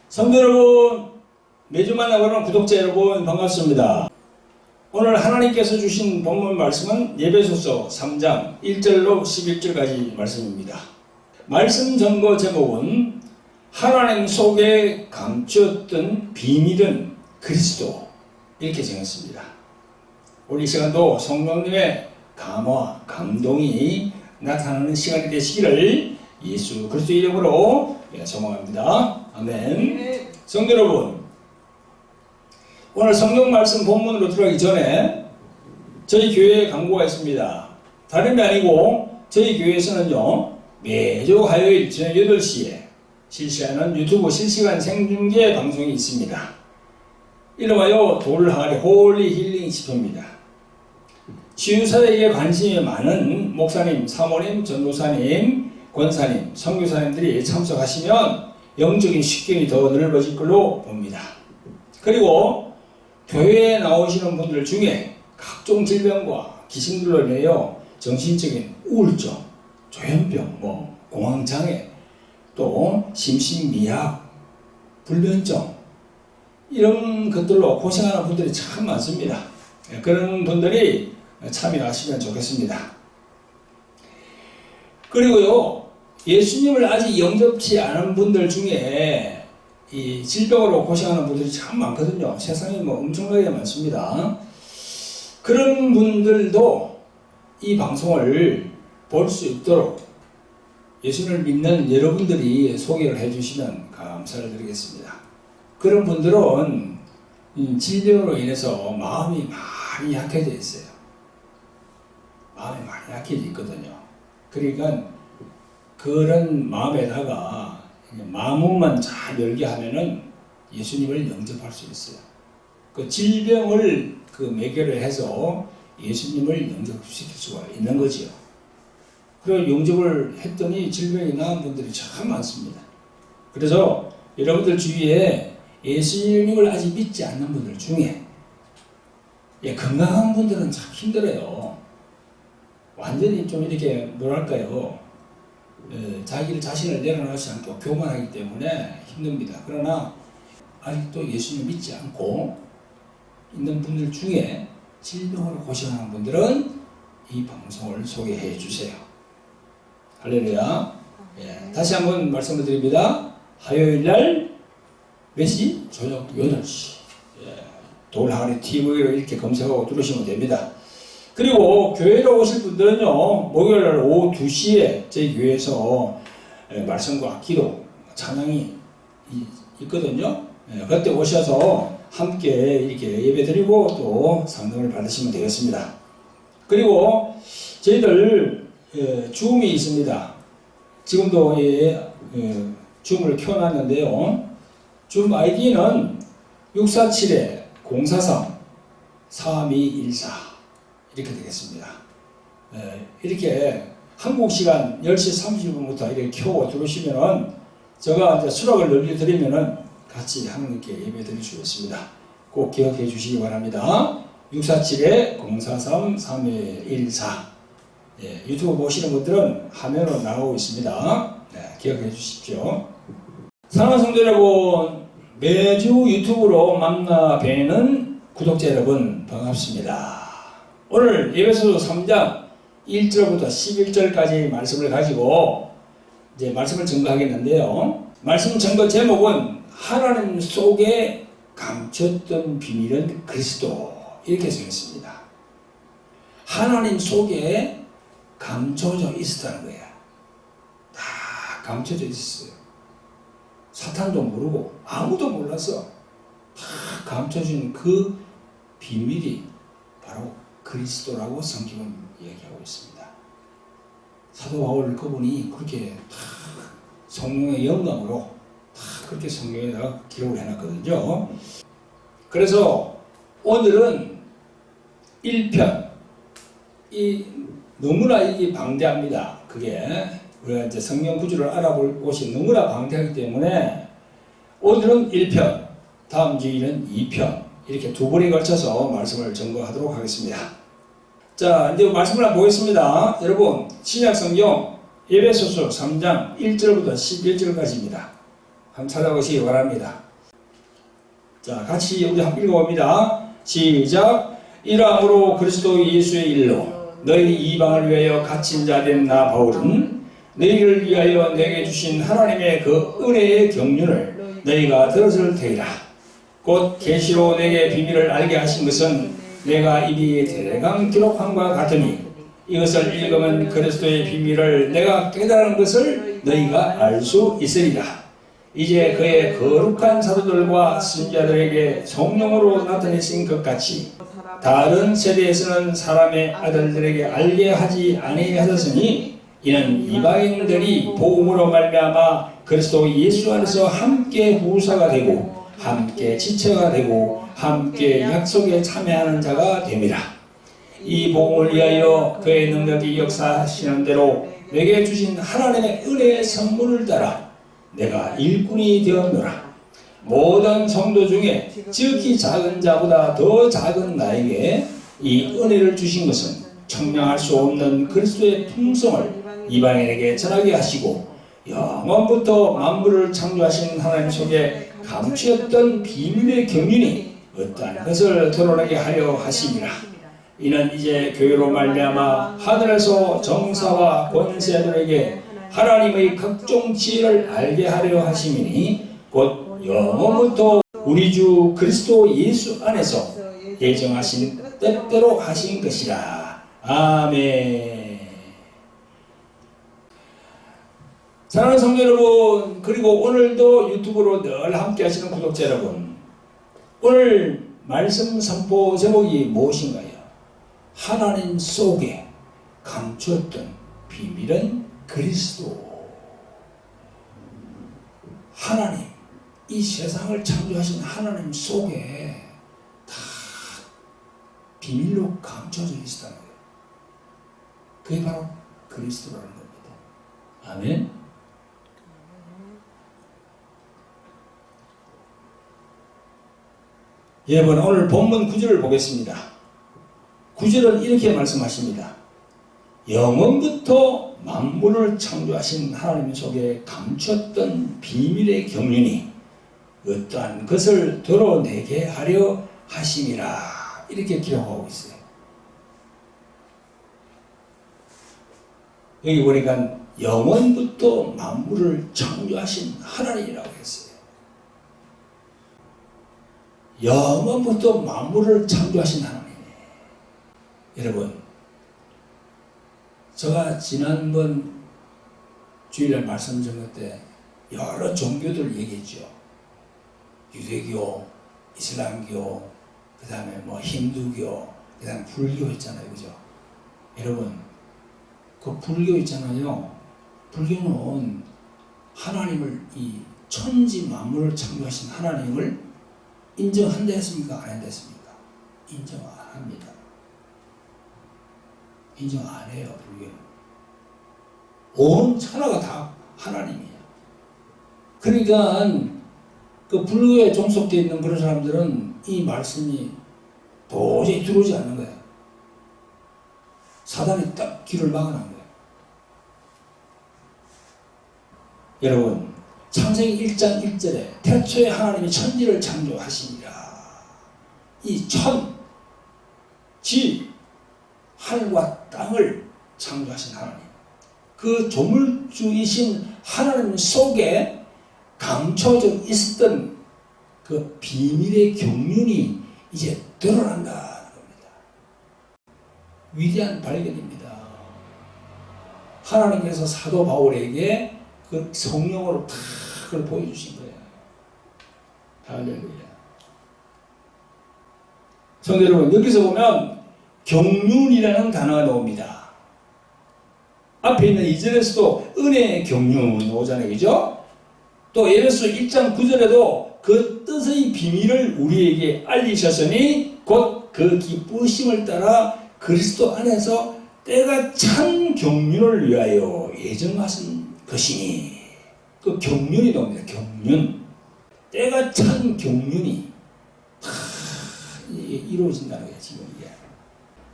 성도 여러분, 매주 만나보는 구독자 여러분 반갑습니다. 오늘 하나님께서 주신 본문 말씀은 에베소서 3장 1절로 11절까지 말씀입니다. 말씀 전거 제목은 하나님 속에 감추었던 비밀은 그리스도, 이렇게 정했습니다. 오늘 이 시간도 성령님의 감화, 감동이 나타나는 시간이 되시기를 예수 그리스도 이름으로 소망합니다. 아멘. 성도 여러분, 오늘 성경 말씀 본문으로 들어가기 전에 저희 교회에 광고가 있습니다. 다름이 아니고 저희 교회에서는요, 매주 화요일 저녁 8시에 실시하는 유튜브 실시간 생중계 방송이 있습니다. 이름하여 돌하리 홀리 힐링 집회입니다. 치유사역에 관심이 많은 목사님, 사모님, 전도사님, 권사님, 선교사님들이 참석하시면 영적인 식견이 더 넓어질 걸로 봅니다. 그리고 교회에 나오시는 분들 중에 각종 질병과 기승들로 인하여 정신적인 우울증, 조현병, 공황장애, 또 심신미약, 불면증, 이런 것들로 고생하는 분들이 참 많습니다. 그런 분들이 참여하시면 좋겠습니다. 그리고요, 예수님을 아직 영접치 않은 분들 중에 이 질병으로 고생하는 분들이 참 많거든요. 세상에 엄청나게 많습니다. 그런 분들도 이 방송을 볼 수 있도록 예수님을 믿는 여러분들이 소개를 해주시면 감사를 드리겠습니다. 그런 분들은 질병으로 인해서 마음이 많이 약해져 있어요. 마음이 많이 약해져 있거든요. 그러니까 그런 마음에다가 마음만 잘 열게 하면은 예수님을 영접할 수 있어요. 그 질병을 매개로 해서 예수님을 영접시킬 수가 있는 거지요. 그리고 영접을 했더니 질병이 나은 분들이 참 많습니다. 그래서 여러분들 주위에 예수님을 아직 믿지 않는 분들 중에 건강한 분들은 참 힘들어요. 완전히 좀 이렇게 뭐랄까요, 자신을 내려놓지 않고 교만하기 때문에 힘듭니다. 그러나 아직도 예수님을 믿지 않고 있는 분들 중에 질병으로 고생하는 분들은 이 방송을 소개해 주세요. 할렐루야. 다시 한번 말씀을 드립니다. 화요일날 몇 시? 저녁 8시. 돌하리 TV로 이렇게 검색하고 들으시면 됩니다. 그리고 교회로 오실 분들은요, 목요일날 오후 2시에 저희 교회에서 말씀과 기도, 찬양이 있거든요. 그때 오셔서 함께 이렇게 예배 드리고 또 상담을 받으시면 되겠습니다. 그리고 저희들 줌이 있습니다. 지금도 줌을 켜놨는데요. 줌 아이디는 647-043-3214 이렇게 되겠습니다. 이렇게 한국 시간 10시 30분부터 이렇게 켜고 들어오시면은 제가 이제 수락을 늘려드리면은 같이 하나님께 예배 드릴 수 있습니다. 꼭 기억해 주시기 바랍니다. 647-043-3214 유튜브 보시는 분들은 화면으로 나오고 있습니다. 기억해 주십시오. 사랑하는 성도 여러분, 매주 유튜브로 만나 뵈는 구독자 여러분 반갑습니다. 오늘 에베소서 3장 1절부터 11절까지 말씀을 가지고 이제 말씀을 증거하겠는데요. 말씀 증거 제목은 하나님 속에 감췄던 비밀은 그리스도, 이렇게 정했습니다. 하나님 속에 감춰져 있었다는 거예요. 다 감춰져 있었어요. 사탄도 모르고 아무도 몰랐어. 다 감춰진 그 비밀이 바로 그리스도라고 성경은 얘기하고 있습니다. 사도 바울 그분이 그렇게 다 성령의 영감으로 다 그렇게 성경에다가 기록을 해놨거든요. 그래서 오늘은 1편, 너무나 이게 방대합니다. 그게 우리가 이제 성경 구조를 알아볼 곳이 너무나 방대하기 때문에 오늘은 1편, 다음 주일은 2편, 이렇게 두 번에 걸쳐서 말씀을 전거하도록 하겠습니다. 자, 이제 말씀을 한번 보겠습니다. 여러분, 신약 성경 에베소서 3장 1절부터 11절까지입니다. 한번 찾아보시기 바랍니다. 자, 같이 우리 한번 읽어봅니다. 시작. 이러므로 그리스도 예수의 일로 너희 이방을 위하여 갇힌 자 된 나 바울은 너희를 위하여 내게 주신 하나님의 그 은혜의 경륜을 너희가 들었을 테이라. 곧 계시로 내게 비밀을 알게 하신 것은 내가 이미 대강 기록함과 같으니 이것을 읽으면 그리스도의 비밀을 내가 깨달은 것을 너희가 알 수 있으리라. 이제 그의 거룩한 사도들과 선지자들에게 성령으로 나타내신 것 같이 다른 세대에서는 사람의 아들들에게 알게 하지 아니하셨으니 이는 이방인들이 복음으로 말미암아 그리스도 예수 안에서 함께 후사가 되고 함께 지체가 되고 함께 약속에 참여하는 자가 됨이라. 이 복음을 위하여 그의 능력이 역사하시는 대로 내게 주신 하나님의 은혜의 선물을 따라 내가 일꾼이 되었노라. 모든 성도 중에 지극히 작은 자보다 더 작은 나에게 이 은혜를 주신 것은 청량할 수 없는 그리스도의 품성을 이방인에게 전하게 하시고 영원부터 만물을 창조하신 하나님 속에 감추었던 비밀의 경륜이 어떠한 것을 드러나게 하려 하심이라. 이는 이제 교회로 말미암아 하늘에서 정사와 권세들에게 하나님의 각종 지혜를 알게 하려 하심이니 곧 영원부터 우리 주 그리스도 예수 안에서 예정하신 뜻대로 하신 것이라. 아멘. 사랑하는 성도 여러분, 그리고 오늘도 유튜브로 늘 함께 하시는 구독자 여러분, 오늘 말씀 선포 제목이 무엇인가요? 하나님 속에 감추었던 비밀은 그리스도. 하나님, 이 세상을 창조하신 하나님 속에 다 비밀로 감춰져 있다는 거예요. 그게 바로 그리스도라는 겁니다. 아멘. 여러분, 오늘 본문 9절을 보겠습니다. 9절은 이렇게 말씀하십니다. 영원부터 만물을 창조하신 하나님 속에 감췄던 비밀의 경륜이 어떠한 것을 드러내게 하려 하심이라. 이렇게 기록하고 있어요. 여기 보니까 영원부터 만물을 창조하신 하나님이라고 했어요. 영원부터 만물을 창조하신 하나님. 여러분, 제가 지난번 주일날 말씀 전할 때 여러 종교들 얘기했죠. 유대교, 이슬람교, 그 다음에 뭐 힌두교, 그 다음에 불교 있잖아요. 그죠? 여러분, 그 불교 있잖아요. 불교는 하나님을, 이 천지 만물을 창조하신 하나님을 인정한다 했습니까? 안 한다 했습니까? 인정 안 합니다. 인정 안 해요, 불교는. 온 천하가 다 하나님이에요. 그러니까 그 불교에 종속되어 있는 그런 사람들은 이 말씀이 도저히 들어오지 않는 거예요. 사단이 딱 길을 막아놓은 거예요. 여러분, 창세기 1장 1절에 태초에 하나님이 천지를 창조하시니라. 이 천, 지, 하늘과 땅을 창조하신 하나님, 그 조물주이신 하나님 속에 감춰져 있었던 그 비밀의 경륜이 이제 드러난다는 겁니다. 위대한 발견입니다. 하나님께서 사도 바울에게 그 성령으로 다 그걸 보여주신 거예요. 할렐루야. 성도 여러분, 여기서 보면 경륜이라는 단어가 나옵니다. 앞에 있는 2절에서도 은혜의 경륜 오잖아요. 그죠? 또 에베소 1장 9절에도 그 뜻의 비밀을 우리에게 알리셨으니 곧 그 기쁘심을 따라 그리스도 안에서 때가 찬 경륜을 위하여 예정하신 것이니. 그 경륜이 나옵니다. 경륜. 때가 찬 경륜이 다 이루어진다는 거예요. 지금 이게.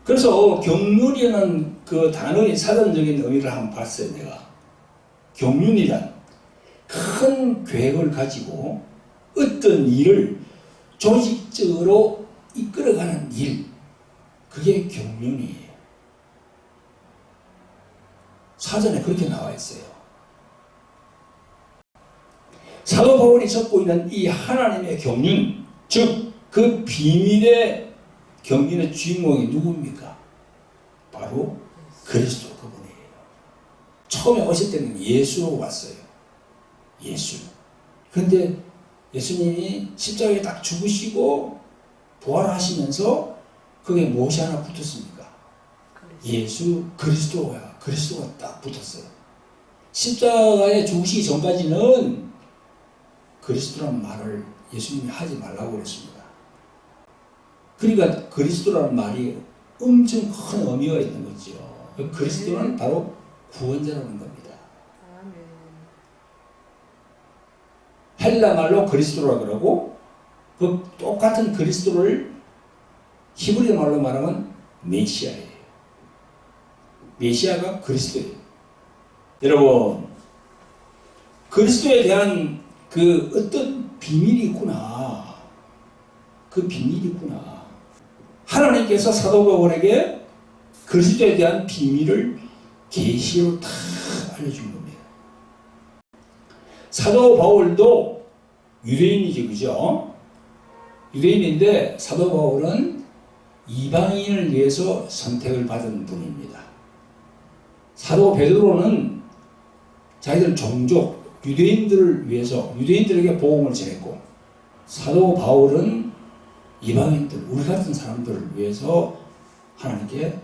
그래서 경륜이라는 그 단어의 사전적인 의미를 한번 봤어요. 내가. 경륜이란 큰 계획을 가지고 어떤 일을 조직적으로 이끌어가는 일, 그게 경륜이에요. 사전에 그렇게 나와 있어요. 사도 바울이 적고 있는 이 하나님의 경륜, 즉 그 비밀의 경륜의 주인공이 누굽니까? 바로 그리스도 그분이에요. 처음에 오실 때는 예수로 왔어요. 예수. 그런데 예수님이 십자가에 딱 죽으시고 부활하시면서 그게 무엇이 하나 붙었습니까? 예수 그리스도야. 그리스도가 딱 붙었어요. 십자가에 죽으시기 전까지는 그리스도라는 말을 예수님이 하지 말라고 그랬습니다. 그러니까 그리스도라는 말이 엄청 큰 의미가 있는 거죠. 그리스도는 바로 구원자라는 겁니다. 헬라 말로 그리스도라 그러고 그 똑같은 그리스도를 히브리 말로 말하면 메시아예요. 메시아가 그리스도예요. 여러분, 그리스도에 대한 그 어떤 비밀이 있구나. 그 비밀이 있구나. 하나님께서 사도 바울에게 그리스도에 대한 비밀을 계시로 다 알려준 겁니다. 사도 바울도 유대인이지, 그죠? 유대인인데 사도 바울은 이방인을 위해서 선택을 받은 분입니다. 사도 베드로는 자기들 종족, 유대인들을 위해서 유대인들에게 복음을 전했고, 사도 바울은 이방인들, 우리 같은 사람들을 위해서 하나님께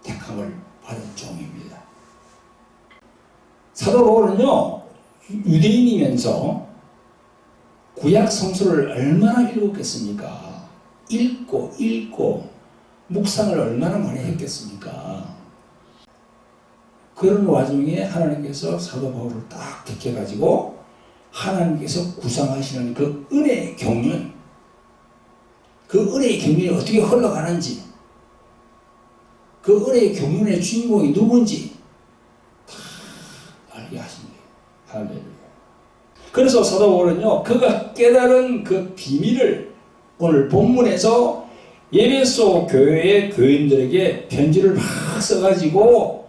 택함을 받은 종입니다. 사도 바울은요, 유대인이면서 구약 성서를 얼마나 읽었겠습니까? 읽고 묵상을 얼마나 많이 했겠습니까? 그런 와중에 하나님께서 사도 바울을 딱 택해가지고 하나님께서 구상하시는 그 은혜의 경륜, 그 은혜의 경륜이 어떻게 흘러가는지, 그 은혜의 경륜의 주인공이 누군지 다 알게 하신 거예요. 할렐루야. 그래서 사도 바울은요, 그가 깨달은 그 비밀을 오늘 본문에서 에베소 교회의 교인들에게 편지를 막 써가지고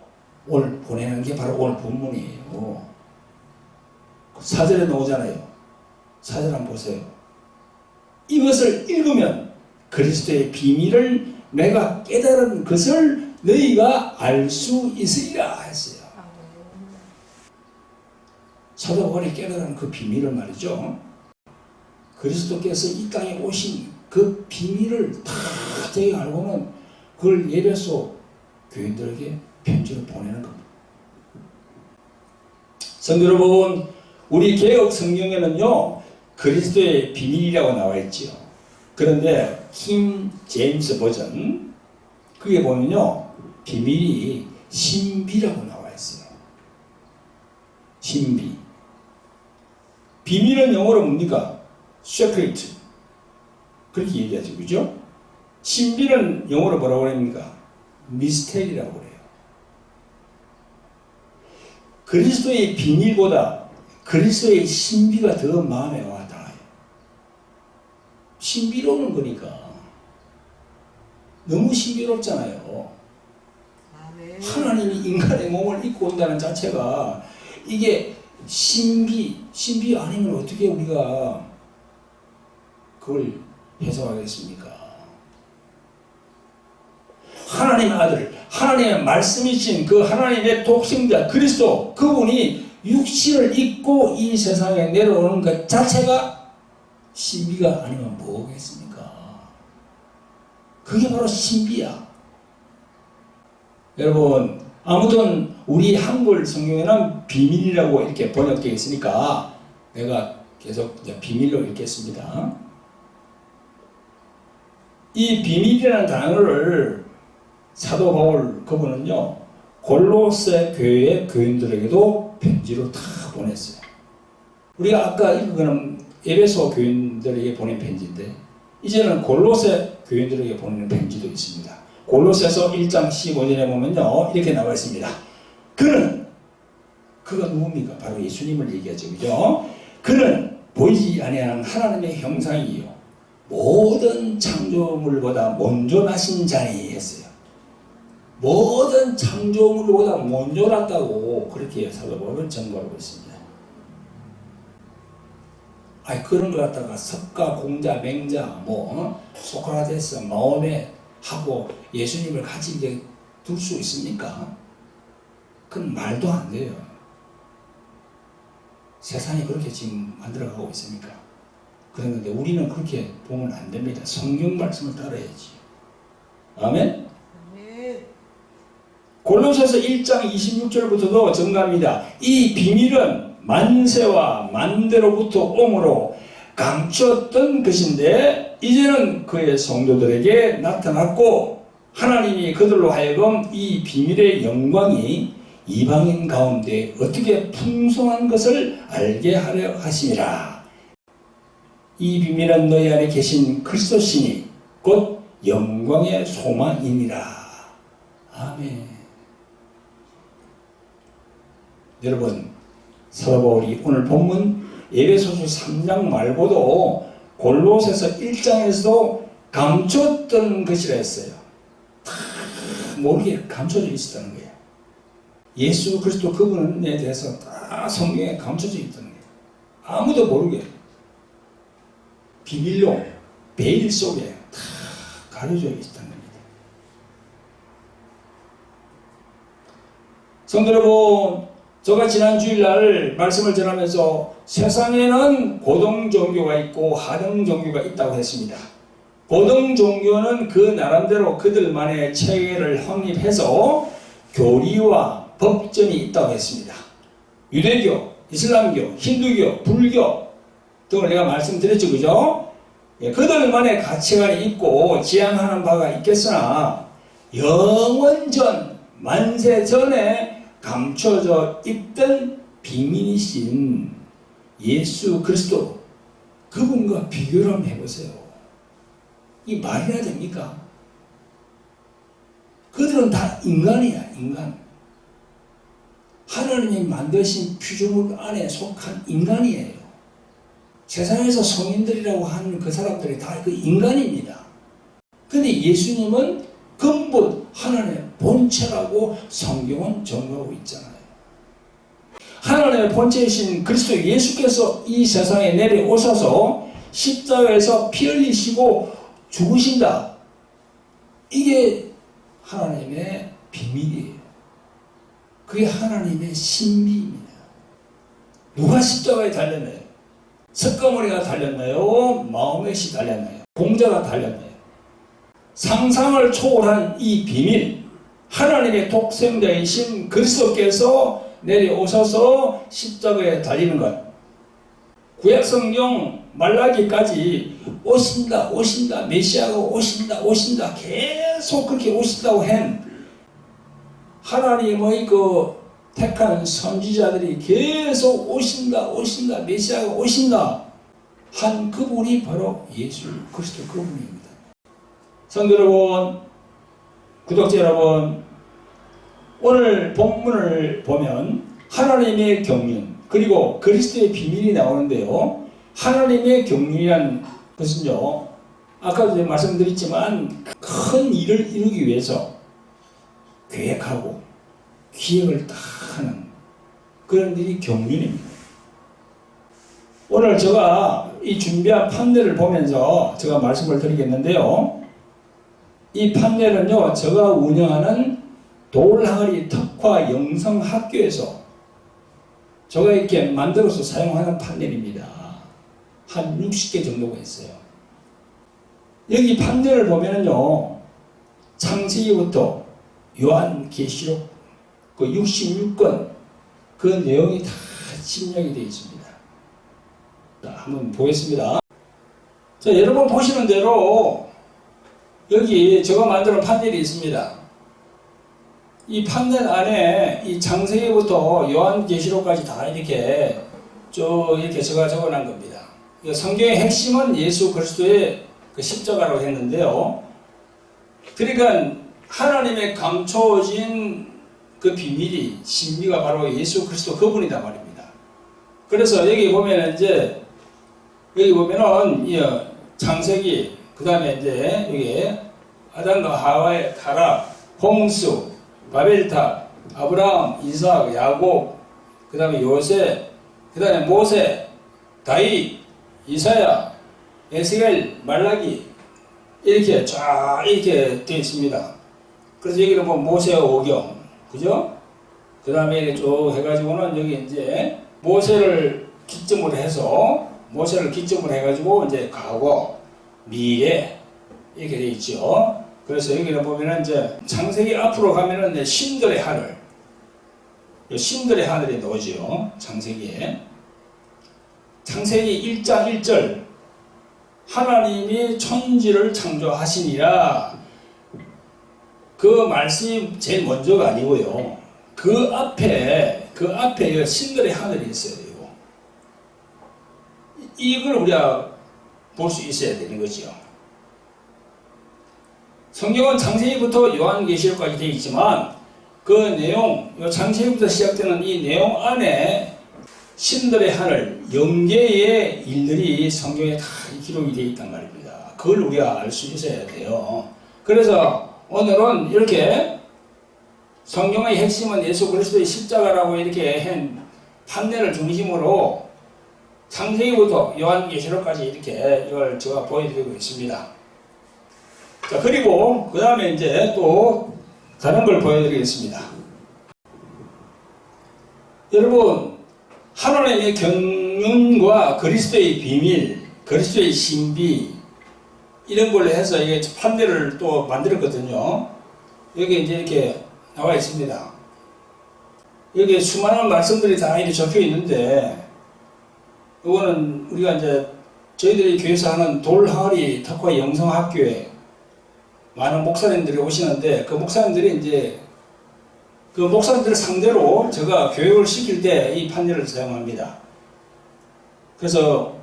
오늘 보내는 게 바로 오늘 본문이에요. 4절에 나오잖아요. 4절 한번 보세요. 이것을 읽으면 그리스도의 비밀을 내가 깨달은 것을 너희가 알 수 있으리라 했어요. 사도 바울이 깨달은 그 비밀을 말이죠. 그리스도께서 이 땅에 오신 그 비밀을 다 저희가 알고는 그걸 에베소 교인들에게 편지로 보내는 겁니다. 성도 여러분, 우리 개혁 성경에는요, 그리스도의 비밀이라고 나와 있지요. 그런데 킹 제임스 버전, 그게 보면요, 비밀이 신비라고 나와 있어요. 신비. 비밀은 영어로 뭡니까? secret. 그렇게 얘기하죠. 그죠? 신비는 영어로 뭐라고 합니까? 미스테리라고 그래요. 그리스도의 비밀보다 그리스도의 신비가 더 마음에 와 닿아요. 신비로운 거니까. 너무 신비롭잖아요. 하나님이 인간의 몸을 입고 온다는 자체가 이게 신비 아니면 어떻게 우리가 그걸 해석하겠습니까? 하나님의 아들, 하나님의 말씀이신 그 하나님의 독생자 그리스도, 그분이 육신을 입고 이 세상에 내려오는 것 자체가 신비가 아니면 뭐겠습니까? 그게 바로 신비야. 여러분, 아무튼 우리 한글 성경에는 비밀이라고 이렇게 번역되어 있으니까 내가 계속 이제 비밀로 읽겠습니다. 이 비밀이라는 단어를 사도 바울 그분은요, 골로새 교회의 교인들에게도 편지로 다 보냈어요. 우리가 아까 읽은 에베소 교인들에게 보낸 편지인데, 이제는 골로새 교인들에게 보내는 편지도 있습니다. 골로새서 1장 15절에 보면요, 이렇게 나와 있습니다. 그가 누굽니까? 바로 예수님을 얘기하죠. 그죠? 그는 보이지 아니하는 하나님의 형상이요 모든 창조물보다 먼저 나신 자니 했어요. 모든 창조물보다 먼저 났다고 그렇게 사도 바울은 증거하고 있습니다. 아니 그런 걸 갖다가 석가, 공자, 맹자, 소크라테스, 마호메 하고 예수님을 같이 이제 둘 수 있습니까? 그건 말도 안 돼요. 세상이 그렇게 지금 만들어가고 있으니까. 그런데 우리는 그렇게 보면 안 됩니다. 성경 말씀을 따라야지. 아멘? 골로새서 1장 26절부터도 증가합니다. 이 비밀은 만세와 만대로부터 옴으로 감추었던 것인데 이제는 그의 성도들에게 나타났고 하나님이 그들로 하여금 이 비밀의 영광이 이방인 가운데 어떻게 풍성한 것을 알게 하려 하심이라. 이 비밀은 너희 안에 계신 그리스도시니 곧 영광의 소망이니라. 아멘. 여러분, 사도 바울이 오늘 본문 에베소서 3장 말고도 골로새서 1장에서도 감췄던 것이라 했어요. 다 모르게 감춰져 있었다는 거예요. 예수 그리스도 그분에 대해서 다 성경에 감춰져 있다는 거예요. 아무도 모르게 비밀로 베일 속에 다 가려져 있다는 겁니다. 성도 여러분, 제가 지난 주일날 말씀을 전하면서 세상에는 고등 종교가 있고 하등 종교가 있다고 했습니다. 고등 종교는 그 나름대로 그들만의 체계를 확립해서 교리와 법전이 있다고 했습니다. 유대교, 이슬람교, 힌두교, 불교 등을 내가 말씀드렸죠. 그죠? 예, 그들만의 가치관이 있고 지향하는 바가 있겠으나 영원전, 만세 전에 감춰져 있던 비밀이신 예수 그리스도 그분과 비교를 한번 해보세요. 이 말이나 됩니까? 그들은 다 인간이야, 인간. 하나님이 만드신 피조물 안에 속한 인간이에요. 세상에서 성인들이라고 하는 그 사람들이 다 그 인간입니다. 근데 예수님은 근본 하나님의 본체라고 성경은 정하고 있잖아요. 하나님의 본체이신 그리스도 예수께서 이 세상에 내려오셔서 십자가에서 피 흘리시고 죽으신다. 이게 하나님의 비밀이에요. 그게 하나님의 신비입니다. 누가 십자가에 달렸나요? 석가모니가 달렸나요? 마호멧이 달렸나요? 공자가 달렸나요? 상상을 초월한 이 비밀, 하나님의 독생자이신 그리스도께서 내려오셔서 십자가에 달리는 것. 구약성경 말라기까지 오신다, 오신다, 메시아가 오신다, 오신다, 계속 그렇게 오신다고 한 하나님의 그 택한 선지자들이 계속 오신다, 오신다, 메시아가 오신다 한 그분이 바로 예수 그리스도 그분입니다. 성도 여러분, 구독자 여러분, 오늘 본문을 보면 하나님의 경륜 그리고 그리스도의 비밀이 나오는데요. 하나님의 경륜이란 것은요, 아까도 말씀드렸지만 큰 일을 이루기 위해서 계획하고 기획을 다 하는 그런 일이 경륜입니다. 오늘 제가 이 준비한 판넬을 보면서 제가 말씀을 드리겠는데요. 이 판넬은요, 제가 운영하는 돌항아리 특화 영성학교에서 제가 이렇게 만들어서 사용하는 판넬입니다. 한 60개 정도가 있어요. 여기 판넬을 보면은요, 창세기부터 요한계시록 그 66권 그 내용이 다 침략이 되어 있습니다. 자, 한번 보겠습니다. 자, 여러분 보시는 대로 여기 제가 만든 판넬이 있습니다. 이 판넬 안에 이 창세기부터 요한계시록까지 다 이렇게 쭉 이렇게 제가 적어놓은 겁니다. 성경의 핵심은 예수 그리스도의 그 십자가라고 했는데요. 그러니까 하나님의 감춰진 그 비밀이 신비가 바로 예수 그리스도 그분이다 말입니다. 그래서 여기 보면은 이제 여기 보면은 이 창세기 그 다음에 이제 여기 아담과 하와의 타락, 홍수, 바벨탑, 아브라함, 이삭, 야곱, 그 다음에 요셉, 그 다음에 모세, 다윗, 이사야, 에스겔, 말라기 이렇게 쫙 이렇게 되어 있습니다. 그래서 여기는 뭐 모세 오경, 그죠? 그 다음에 쭉 해가지고는 여기 이제 모세를 기점으로 해가지고 이제 과거, 미래 이렇게 되어 있죠. 그래서 여기는 보면은 이제 창세기 앞으로 가면은 이제 신들의 하늘, 신들의 하늘이 나오죠. 창세기에. 창세기 1장 1절 하나님이 천지를 창조하시니라. 그 말씀이 제일 먼저가 아니고요. 그 앞에 신들의 하늘이 있어야 돼요. 이걸 우리가 볼 수 있어야 되는 거죠. 성경은 창세기부터 요한계시록까지 되어 있지만 그 내용, 창세기부터 시작되는 이 내용 안에 신들의 하늘, 영계의 일들이 성경에 다 기록이 되어 있단 말입니다. 그걸 우리가 알 수 있어야 돼요. 그래서 오늘은 이렇게 성경의 핵심은 예수 그리스도의 십자가라고 이렇게 한 판례를 중심으로 창세기부터 요한계시록까지 이렇게 이걸 제가 보여드리고 있습니다. 자, 그리고 그 다음에 이제 또 다른 걸 보여드리겠습니다. 여러분, 하나님의 경륜과 그리스도의 비밀, 그리스도의 신비 이런 걸로 해서 이게 판례를 또 만들었거든요. 여기 이제 이렇게 나와 있습니다. 여기 수많은 말씀들이 다 이렇게 적혀 있는데, 이거는 우리가 이제 저희들이 교회에서 하는 돌하리 특화 영성학교에 많은 목사님들이 오시는데, 그 목사님들이 이제 그 목사님들 상대로 제가 교육을 시킬 때 이 판례를 사용합니다. 그래서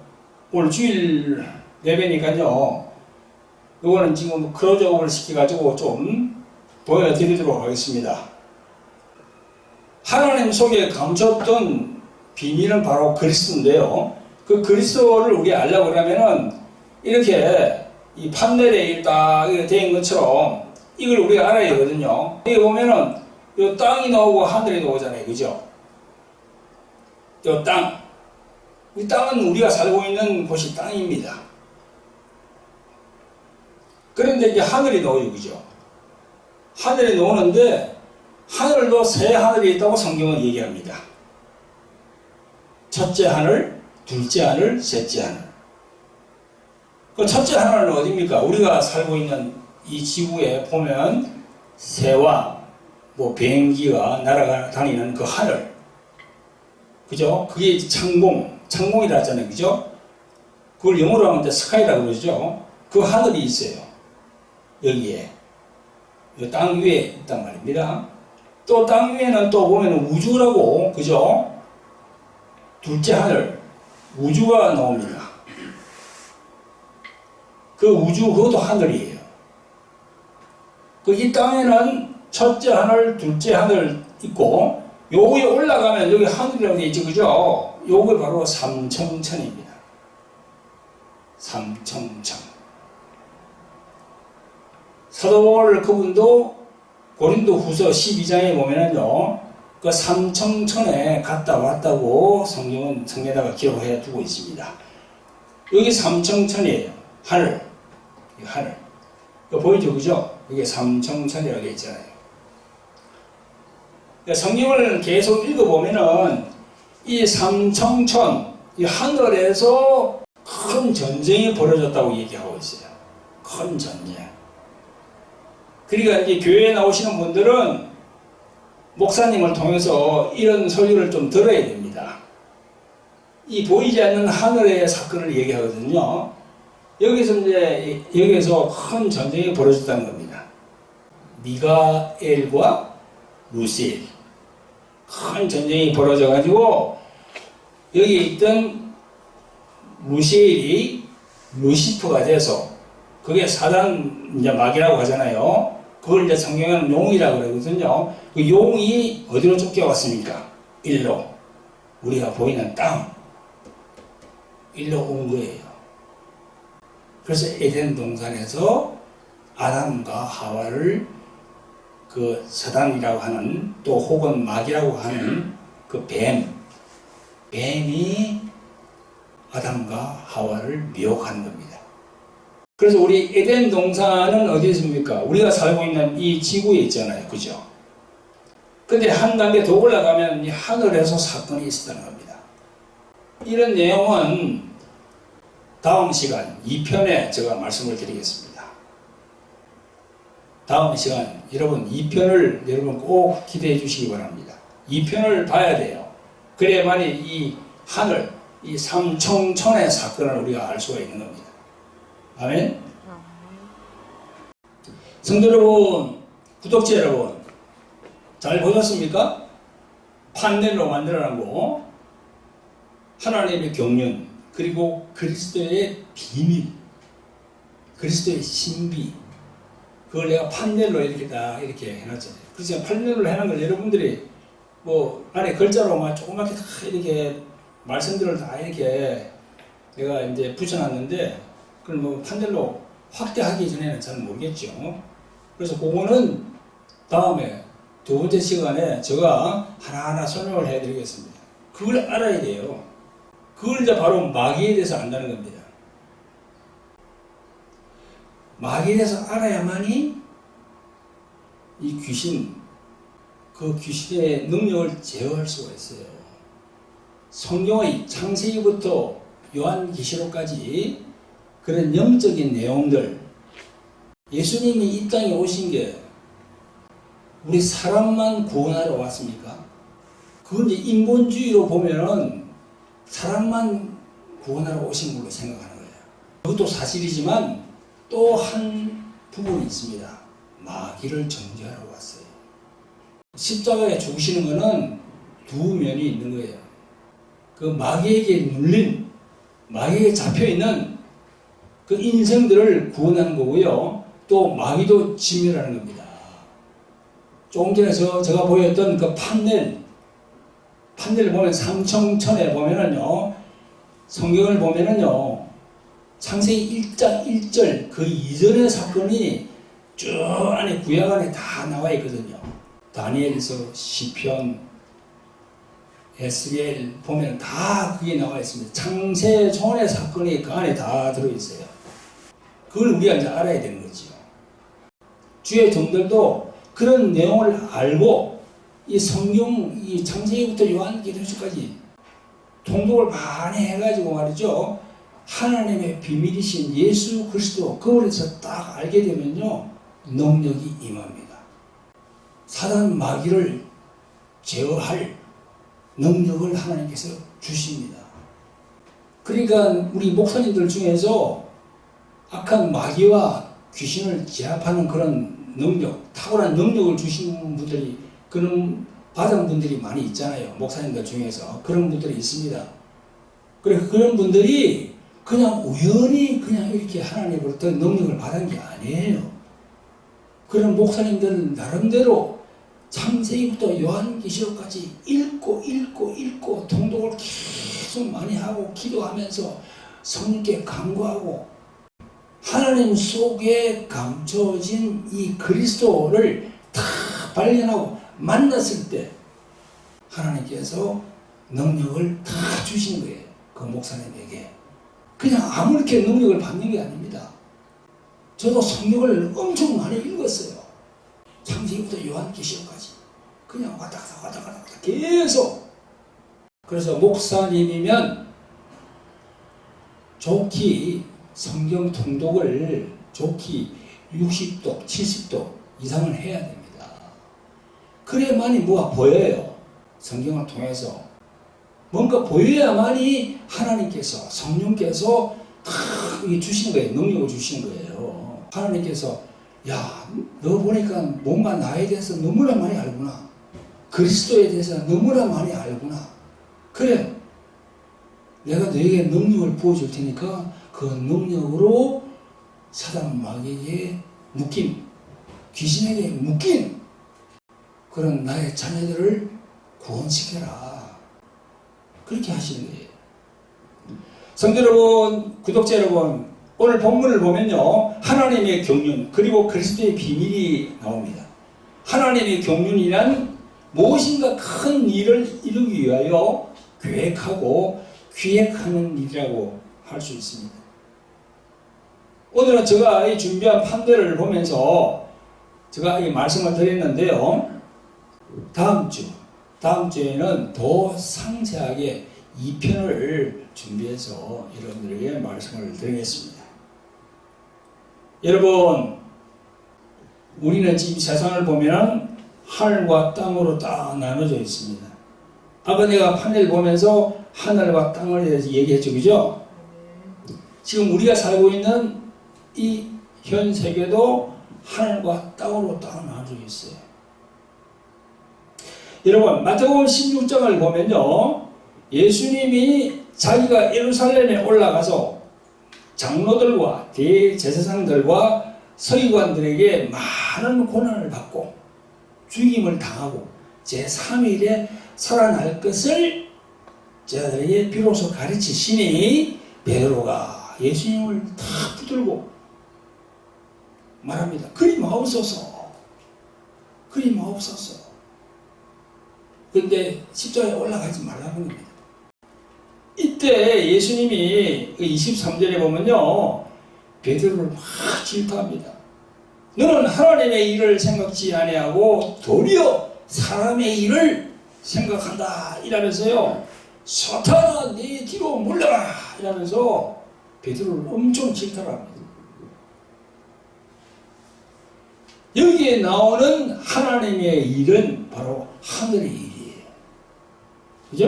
오늘 주일 예배니까요, 이거는 지금 클로즈업을 시켜가지고 좀 보여드리도록 하겠습니다. 하나님 속에 감췄던 비밀은 바로 그리스도인데요. 그 그리스도를 우리가 알려고 그러면은 이렇게 이 판넬에 딱 된 것처럼 이걸 우리가 알아야 되거든요. 여기 보면은 이 땅이 나오고 하늘이 나오잖아요. 그죠? 이 땅. 이 땅은 우리가 살고 있는 곳이 땅입니다. 그런데 이제 하늘이 나오죠. 그죠? 하늘이 나오는데 하늘도 세 하늘이 있다고 성경은 얘기합니다. 첫째 하늘, 둘째 하늘, 셋째 하늘. 그 첫째 하늘은 어디입니까? 우리가 살고 있는 이 지구에 보면 새와 뭐 비행기가 날아다니는 그 하늘. 그죠? 그게 창공이라 하잖아요. 그죠? 그걸 영어로 하면 스카이라고 그러죠. 그 하늘이 있어요. 여기에. 땅 위에 있단 말입니다. 또 땅 위에는 또 보면 우주라고, 그죠? 둘째 하늘, 우주가 나옵니다. 그 우주, 그것도 하늘이에요. 그 이 땅에는 첫째 하늘, 둘째 하늘 있고, 요 위에 올라가면 여기 하늘이라고 되어 있죠, 그죠? 요게 바로 삼청천입니다. 삼청천. 사도 바울 그분도 고린도 후서 12장에 보면은요, 그 삼청천에 갔다 왔다고 성경에다가 기록해 두고 있습니다. 여기 삼청천이에요. 하늘. 하늘. 이거 보이죠? 그죠? 이게 삼청천이라고 되어 있잖아요. 성경을 계속 읽어보면은 이 삼청천, 이 하늘에서 큰 전쟁이 벌어졌다고 얘기하고 있어요. 큰 전쟁. 그러니까 이제 교회에 나오시는 분들은 목사님을 통해서 이런 설교를 좀 들어야 됩니다. 이 보이지 않는 하늘의 사건을 얘기하거든요. 여기서 큰 전쟁이 벌어졌다는 겁니다. 미가엘과 루시엘. 큰 전쟁이 벌어져가지고 여기에 있던 루시엘이 루시퍼가 돼서, 그게 사단 이제 마귀라고 하잖아요. 그걸 이제 성경에는 용이라고 그러거든요. 그 용이 어디로 쫓겨왔습니까? 일로. 우리가 보이는 땅. 일로 온 거예요. 그래서 에덴 동산에서 아담과 하와를 그 사단이라고 하는 또 혹은 마귀라고 하는 그 뱀이 아담과 하와를 미혹한 겁니다. 그래서 우리 에덴 동산은 어디에 있습니까? 우리가 살고 있는 이 지구에 있잖아요. 그죠? 근데 한 단계 더 올라가면 이 하늘에서 사건이 있었다는 겁니다. 이런 내용은 다음 시간 2편에 제가 말씀을 드리겠습니다. 다음 시간 여러분 2편을 여러분 꼭 기대해 주시기 바랍니다. 2편을 봐야 돼요. 그래야만이 이 하늘, 이 삼청천의 사건을 우리가 알 수가 있는 겁니다. 아멘. 성도 여러분, 구독자 여러분, 잘 보셨습니까? 판넬로 만들어놓고 하나님의 경륜, 그리고 그리스도의 비밀, 그리스도의 신비, 그걸 내가 판넬로 이렇게 다 이렇게 해놨잖아요. 그래서 판넬로 해놓은 걸 여러분들이 뭐 안에 글자로만 조그맣게 다 이렇게 말씀들을 다 이렇게 내가 이제 붙여놨는데 그걸 뭐 판넬로 확대하기 전에는 잘 모르겠죠. 그래서 그거는 다음에 두 번째 시간에 제가 하나하나 설명을 해드리겠습니다. 그걸 알아야 돼요. 그걸 이제 바로 마귀에 대해서 안다는 겁니다. 마귀에 대해서 알아야만이 이 귀신, 그 귀신의 능력을 제어할 수가 있어요. 성경의 창세기부터 요한계시록까지 그런 영적인 내용들, 예수님이 이 땅에 오신 게 우리 사람만 구원하러 왔습니까? 그건 이제 인본주의로 보면은 사람만 구원하러 오신 걸로 생각하는 거예요. 그것도 사실이지만 또 한 부분이 있습니다. 마귀를 정죄하러 왔어요. 십자가에 죽으시는 것은 두 면이 있는 거예요. 그 마귀에게 눌린, 마귀에게 잡혀있는 그 인생들을 구원하는 거고요. 또 마귀도 진멸하는 겁니다. 조금 전에 제가 보였던 그 판넬을 보면 삼청천에 보면은요, 성경을 보면은요, 창세기 1장 1절 그 이전의 사건이 쭉 안에 구약 안에 다 나와 있거든요. 다니엘서, 시편, 에스겔 보면 다 그게 나와 있습니다. 창세전의 사건이 그 안에 다 들어있어요. 그걸 우리가 이제 알아야 되는 거죠. 주의 종들도 그런 내용을 알고 이 성경, 이 창세기부터 요한계시록까지 통독을 많이 해가지고 말이죠. 하나님의 비밀이신 예수 그리스도 그걸에서 딱 알게 되면요. 능력이 임합니다. 사단 마귀를 제어할 능력을 하나님께서 주십니다. 그러니까 우리 목사님들 중에서 악한 마귀와 귀신을 제압하는 그런 능력, 탁월한 능력을 주시는 분들이, 그런 받은 분들이 많이 있잖아요. 목사님들 중에서 그런 분들이 있습니다. 그래서 그런 분들이 그냥 우연히 그냥 이렇게 하나님으로부터 능력을 받은 게 아니에요. 그런 목사님들은 나름대로 창세기부터 요한계시록까지 읽고 통독을 계속 많이 하고 기도하면서 성령께 간구하고 하나님 속에 감춰진 이 그리스도를 다 발견하고 만났을 때 하나님께서 능력을 다 주신 거예요. 그 목사님에게. 그냥 아무렇게 능력을 받는 게 아닙니다. 저도 성경을 엄청 많이 읽었어요. 창세기부터 요한계시록까지. 그냥 왔다 갔다 계속. 그래서 목사님이면 좋게 성경 통독을 좋게 60독, 70독 이상을 해야 됩니다. 그래야만이 뭐가 보여요. 성경을 통해서. 뭔가 보여야만이 하나님께서, 성령께서 주신 거예요. 능력을 주신 거예요. 하나님께서, 야, 너 보니까 뭔가 나에 대해서 너무나 많이 알구나. 그리스도에 대해서 너무나 많이 알구나. 그래, 내가 너에게 능력을 부어줄 테니까 그 능력으로 사단 마귀에게 묶임, 귀신에게 묶인 그런 나의 자녀들을 구원시켜라. 그렇게 하시는 거예요. 성도 여러분, 구독자 여러분, 오늘 본문을 보면요, 하나님의 경륜 그리고 그리스도의 비밀이 나옵니다. 하나님의 경륜이란 무엇인가 큰 일을 이루기 위하여 계획하고 기획하는 일이라고 할 수 있습니다. 오늘은 제가 준비한 판례를 보면서 제가 이 말씀을 드렸는데요, 다음 주에는 더 상세하게 2편을 준비해서 여러분들에게 말씀을 드리겠습니다. 여러분, 우리는 지금 세상을 보면 하늘과 땅으로 딱 나눠져 있습니다. 아까 내가 판례를 보면서 하늘과 땅을 대해서 얘기했죠, 그죠? 지금 우리가 살고 있는 이 현 세계도 하늘과 땅으로 딱 나눠져 있어요. 여러분, 마태복음 16장을 보면요, 예수님이 자기가 예루살렘에 올라가서 장로들과 대제사장들과 서기관들에게 많은 고난을 받고 죽임을 당하고 제3일에 살아날 것을 제자들에게 비로소 가르치시니 베드로가 예수님을 다 붙들고 말합니다. 그리 마옵소서. 그리 마옵소서. 근데 십자가에 올라가지 말라는 겁니다. 이때 예수님이 23절에 보면요, 베드로를 막 질타합니다. 너는 하나님의 일을 생각지 아니하고 도리어 사람의 일을 생각한다 이라면서요, 사탄아 네 뒤로 물러가라 이라면서 베드로를 엄청 질타를 합니다. 여기에 나오는 하나님의 일은 바로 하늘의 일이에요. 그죠?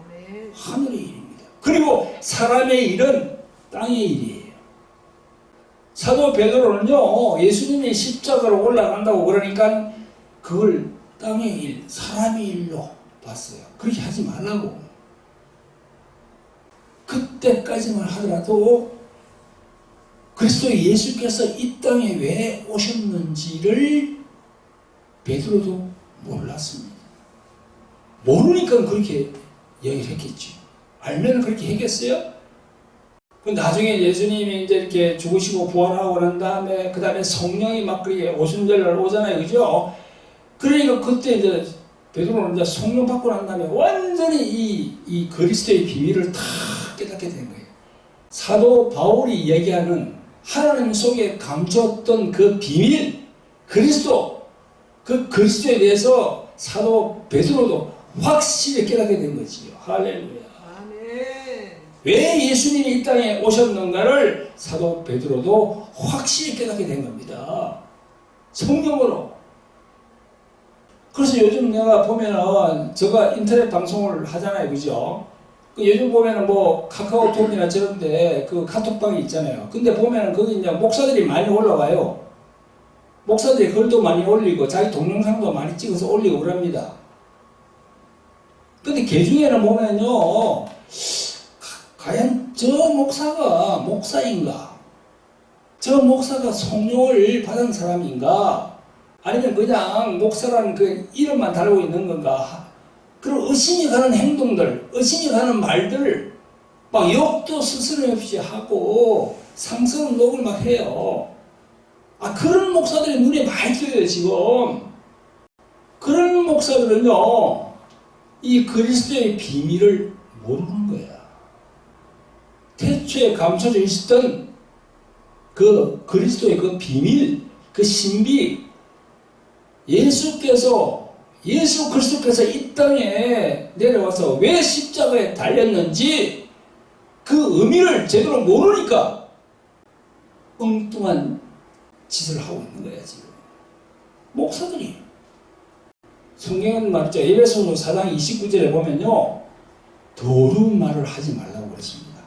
네. 하늘의 일입니다. 그리고 사람의 일은 땅의 일이에요. 사도 베드로는요, 예수님이 십자가로 올라간다고 그러니까 그걸 땅의 일, 사람의 일로 봤어요. 그렇게 하지 말라고. 그때까지만 하더라도 그리스도 예수께서 이 땅에 왜 오셨는지를 베드로도 몰랐습니다. 모르니까 그렇게 얘기를 했겠죠. 알면 그렇게 했겠어요? 나중에 예수님이 이제 이렇게 죽으시고 부활하고 난 다음에 그 다음에 성령이 막 그렇게 오순절날 오잖아요, 그죠? 그러니까 그때 이제 베드로는 이제 성령 받고 난 다음에 완전히 이 그리스도의 비밀을 다 깨닫게 된 거예요. 사도 바울이 얘기하는 하나님 속에 감췄던 그 비밀, 그리스도, 그 그리스도에 대해서 사도 베드로도 확실히 깨닫게 된 거지요. 할렐루야. 아멘. 왜 예수님이 이 땅에 오셨는가를 사도 베드로도 확실히 깨닫게 된 겁니다. 성경으로. 그래서 요즘 내가 보면은 제가 인터넷 방송을 하잖아요, 그죠? 요즘 보면은 뭐 카카오톡이나 저런데 그 카톡방이 있잖아요. 근데 보면은 거기 이제 목사들이 많이 올라와요. 목사들이 글도 많이 올리고 자기 동영상도 많이 찍어서 올리고 그럽니다. 근데 그 중에는 보면요, 과연 저 목사가 목사인가? 저 목사가 성령을 받은 사람인가? 아니면 그냥 목사라는 그 이름만 달고 있는 건가? 그리고 의심이 가는 행동들, 의심이 가는 말들, 막 욕도 스스럼없이 하고 상성 욕을 막 해요. 그런 목사들이 눈에 많이 띄어요, 지금. 그런 목사들은요, 이 그리스도의 비밀을 모르는 거야. 태초에 감춰져 있었던 그 그리스도의 그 비밀, 그 신비, 예수 그리스도께서 이 땅에 내려와서 왜 십자가에 달렸는지 그 의미를 제대로 모르니까 엉뚱한 짓을 하고 있는 거야, 지금. 목사들이. 성경은 말이죠. 에베소서 4장 29절에 보면요, 더러운 말을 하지 말라고 그랬습니다.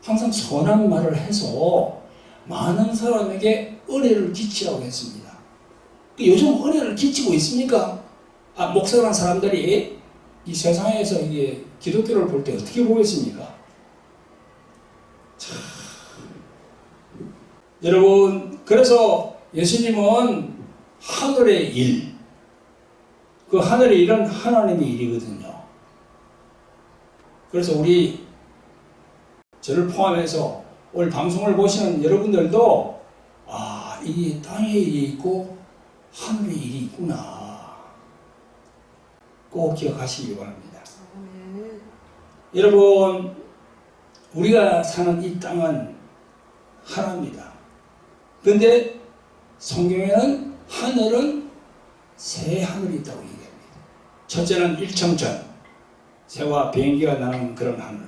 항상 선한 말을 해서 많은 사람에게 은혜를 끼치라고 했습니다. 요즘 은혜를 끼치고 있습니까? 목사라는 사람들이 이 세상에서 이게 기독교를 볼 때 어떻게 보겠습니까? 참. 여러분, 그래서 예수님은 하늘의 일, 그 하늘의 일은 하나님의 일이거든요. 그래서 우리 저를 포함해서 오늘 방송을 보시는 여러분들도 이 땅의 일이 있고 하늘의 일이 있구나 꼭 기억하시기 바랍니다. 아멘. 여러분, 우리가 사는 이 땅은 하나입니다. 그런데 성경에는 하늘은 새 하늘이 있다고 얘기합니다. 첫째는 일청천, 새와 비행기가 나는 그런 하늘.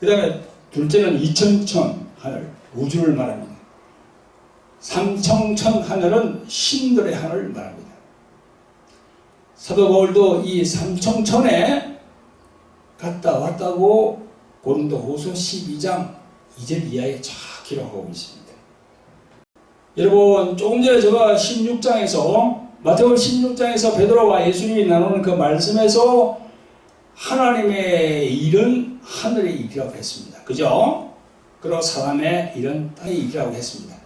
그 다음에 둘째는 이청천 하늘, 우주를 말합니다. 삼청천 하늘은 신들의 하늘을 말합니다. 사도 바울도 이 삼청천에 갔다 왔다고 고린도후서 12장 2절 이하에 쫙 기록하고 있습니다. 여러분, 조금 전에 제가 16장에서 마태복음 16장에서 베드로와 예수님이 나누는 그 말씀에서 하나님의 일은 하늘의 일이라고 했습니다. 그죠? 그리고 사람의 일은 땅의 일이라고 했습니다.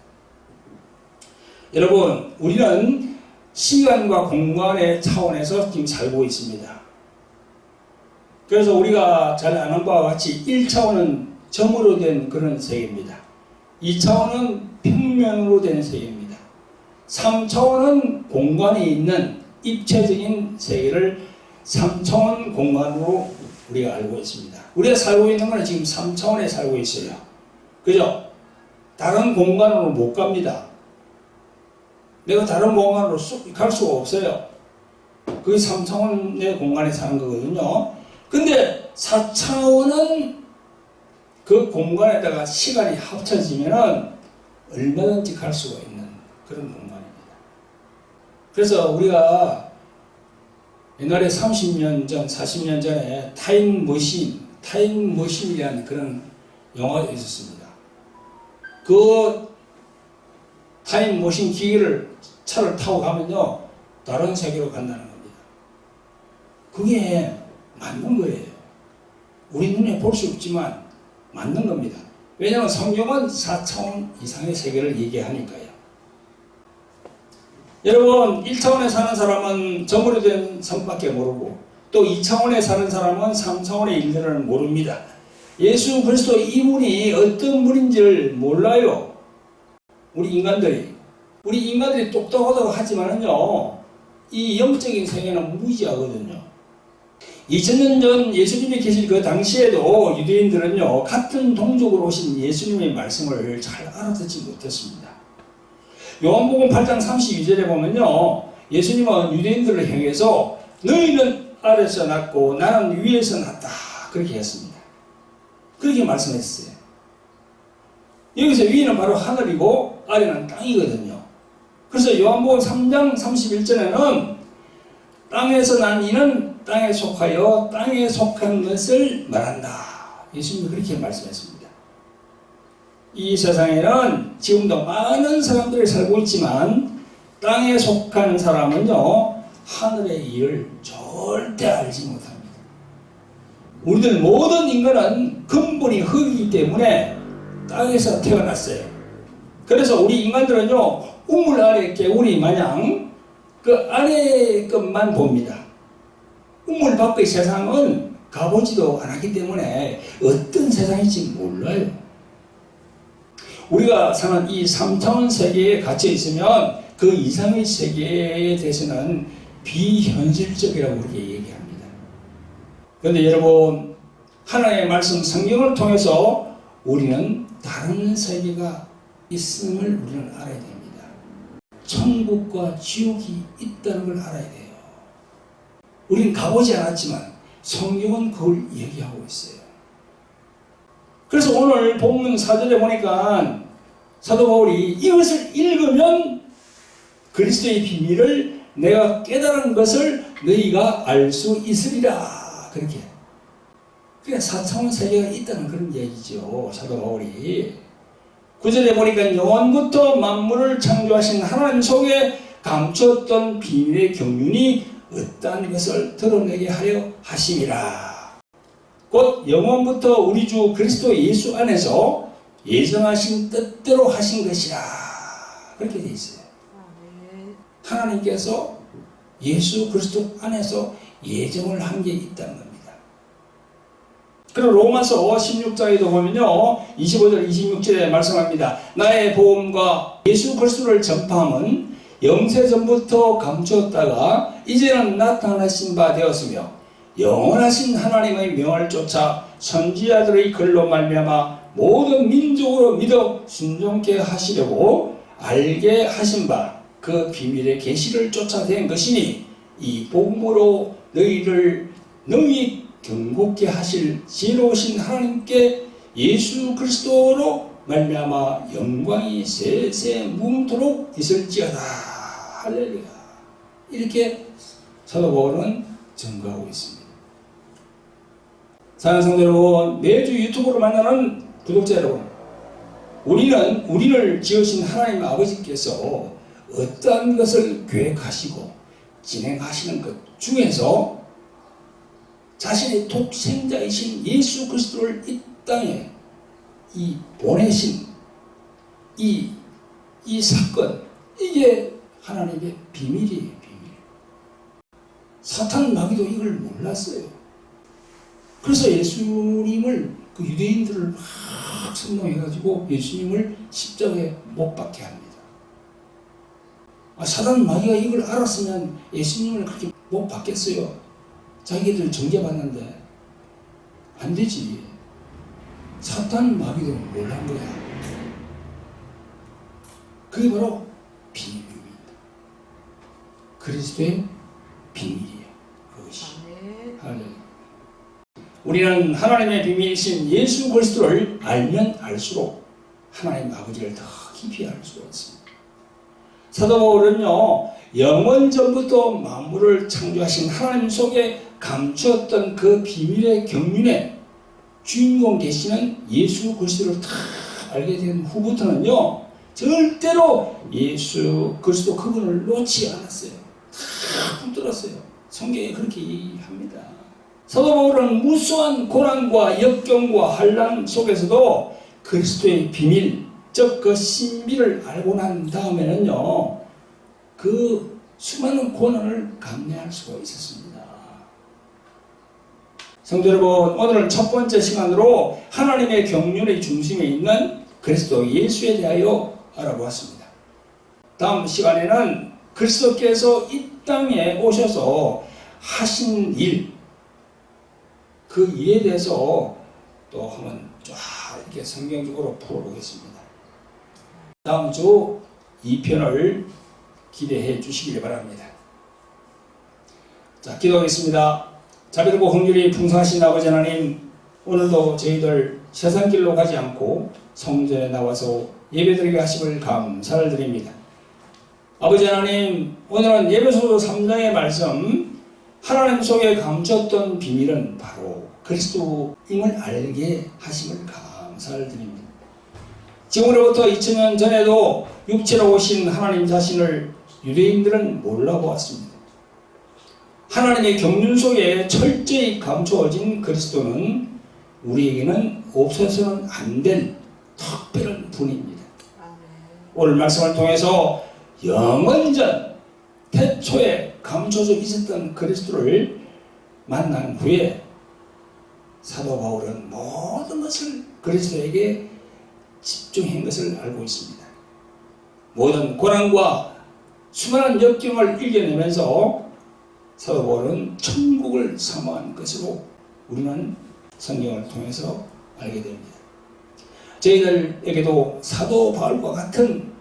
여러분, 우리는 시간과 공간의 차원에서 지금 살고 있습니다. 그래서 우리가 잘 아는 바와 같이 1차원은 점으로 된 그런 세계입니다. 2차원은 평면으로 된 세계입니다. 3차원은 공간에 있는 입체적인 세계를 3차원 공간으로 우리가 알고 있습니다. 우리가 살고 있는 것은 지금 3차원에 살고 있어요. 그죠? 다른 공간으로 못 갑니다. 내가 다른 공간으로 갈 수가 없어요. 그게 3차원의 공간에 사는 거거든요. 근데 4차원은 그 공간에다가 시간이 합쳐지면은 얼마든지 갈 수가 있는 그런 공간입니다. 그래서 우리가 옛날에 30년 전, 40년 전에 타임머신이라는 그런 영화가 있었습니다. 그 타임머신 기계를 차를 타고 가면요, 다른 세계로 간다는 겁니다. 그게 맞는 거예요. 우리 눈에 볼 수 없지만 맞는 겁니다. 왜냐하면 성경은 4차원 이상의 세계를 얘기하니까요. 여러분, 1차원에 사는 사람은 점으로 된 섬밖에 모르고 또 2차원에 사는 사람은 3차원의 일들을 모릅니다. 예수 그리스도 이분이 어떤 분인지를 몰라요. 우리 인간들이 똑똑하다고 하지만은요, 이 영적인 세계는 무지하거든요. 2000년 전 예수님이 계실 그 당시에도 유대인들은요, 같은 동족으로 오신 예수님의 말씀을 잘 알아듣지 못했습니다. 요한복음 8장 32절에 보면요, 예수님은 유대인들을 향해서 너희는 아래서 났고 나는 위에서 났다, 그렇게 했습니다. 그렇게 말씀했어요. 여기서 위는 바로 하늘이고 아래는 땅이거든요. 그래서 요한복음 3장 31절에는 땅에서 난 이는 땅에 속하여 땅에 속한 것을 말한다, 예수님이 그렇게 말씀했습니다. 이 세상에는 지금도 많은 사람들이 살고 있지만 땅에 속한 사람은요, 하늘의 일을 절대 알지 못합니다. 우리들 모든 인간은 근본이 흙이기 때문에 땅에서 태어났어요. 그래서 우리 인간들은요, 우물 아래 개구리 마냥 그 아래 것만 봅니다. 우물 밖의 세상은 가보지도 않았기 때문에 어떤 세상인지 몰라요. 우리가 사는 이 3차원 세계에 갇혀 있으면 그 이상의 세계에 대해서는 비현실적이라고 우리가 얘기합니다. 그런데 여러분, 하나님의 말씀 성경을 통해서 우리는 다른 세계가 있음을 우리는 알아야 됩니다. 천국과 지옥이 있다는 걸 알아야 돼요. 우리는 가보지 않았지만 성경은 그걸 얘기하고 있어요. 그래서 오늘 본문 4절에 보니까 사도 바울이 이것을 읽으면 그리스도의 비밀을 내가 깨달은 것을 너희가 알 수 있으리라, 그렇게. 그러니까 4차원 세계가 있다는 그런 얘기죠, 사도 바울이. 9절에 보니까 영원부터 만물을 창조하신 하나님 속에 감추었던 비밀의 경륜이 어떠한 것을 드러내게 하려 하심이라. 곧 영원부터 우리 주 그리스도 예수 안에서 예정하신 뜻대로 하신 것이라, 그렇게 되어 있어요. 하나님께서 예수 그리스도 안에서 예정을 한 게 있다는 겁니다. 그리고 로마서 16장에도 보면요 25절 26절에 말씀합니다. 나의 복음과 예수 그리스도를 전파함은 영세전부터 감추었다가 이제는 나타나신 바 되었으며 영원하신 하나님의 명을 쫓아 선지자들의 글로 말미암아 모든 민족으로 믿어 순종케 하시려고 알게 하신 바 그 비밀의 계시를 쫓아낸 것이니 이 복음으로 너희를 능히 경고케 하실 지혜로우신 하나님께 예수 그리스도로 말미암아 영광이 세세 무궁토록 있을지어다. 할렐루야. 이렇게 사도 바울은 증거하고 있습니다. 사랑하는 성도 여러분, 매주 유튜브로 만나는 구독자 여러분, 우리를 지으신 하나님 아버지께서 어떠한 것을 계획하시고 진행하시는 것 중에서 자신의 독생자이신 예수 그리스도를 이 땅에 보내신 이 사건, 이게 하나님의 비밀이에요. 비밀. 사탄 마귀도 이걸 몰랐어요. 그래서 예수님을 그 유대인들을 막 선동해가지고 예수님을 십자가에 못 박게 합니다. 사단 마귀가 이걸 알았으면 예수님을 그렇게 못 받겠어요. 자기들 정죄받는데 안 되지. 사단 마귀도 몰란 거야. 그게 바로 비밀입니다. 그리스도의 비밀이에요. 그것이. 할렐루야. 우리는 하나님의 비밀이신 예수 그리스도를 알면 알수록 하나님 아버지를 더 깊이 알 수가 있습니다. 사도 바울은요 영원 전부터 만물을 창조하신 하나님 속에 감추었던 그 비밀의 경륜에 주인공 되시는 예수 그리스도를 다 알게 된 후부터는요 절대로 예수 그리스도 그분을 놓지 않았어요. 다 붙들었어요. 성경에 그렇게 얘기합니다. 사도 바울은 무수한 고난과 역경과 환난 속에서도 그리스도의 비밀, 즉 그 신비를 알고 난 다음에는요 그 수많은 고난을 감내할 수가 있었습니다. 성도 여러분, 오늘은 첫 번째 시간으로 하나님의 경륜의 중심에 있는 그리스도 예수에 대하여 알아보았습니다. 다음 시간에는 그리스도께서 이 땅에 오셔서 하신 일, 그 일에 대해서 또 한번 쫙 이렇게 성경적으로 풀어보겠습니다. 다음 주 2편을 기대해 주시길 바랍니다. 자, 기도하겠습니다. 자비롭고 긍휼이 풍성하신 아버지 하나님, 오늘도 저희들 세상 길로 가지 않고 성전에 나와서 예배드리게 하심을 감사를 드립니다. 아버지 하나님, 오늘은 예배소 3장의 말씀, 하나님 속에 감췄던 비밀은 바로 그리스도임을 알게 하심을 감사를 드립니다. 지금으로부터 2000년 전에도 육체로 오신 하나님 자신을 유대인들은 몰라보았습니다. 하나님의 경륜 속에 철저히 감추어진 그리스도는 우리에게는 없어서는 안 될 특별한 분입니다. 오늘 말씀을 통해서 영원전 태초에 감춰져 있었던 그리스도를 만난 후에 사도 바울은 모든 것을 그리스도에게 집중한 것을 알고 있습니다. 모든 고난과 수많은 역경을 이겨내면서 사도 바울은 천국을 사모한 것으로 우리는 성경을 통해서 알게 됩니다. 저희들에게도 사도 바울과 같은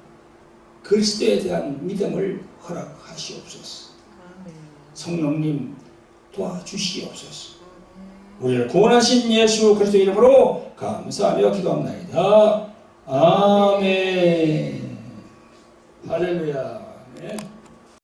그리스도에 대한 믿음을 허락하시옵소서. 성령님 도와주시옵소서. 우리를 구원하신 예수 그리스도 이름으로 감사하며 기도합니다. 아멘.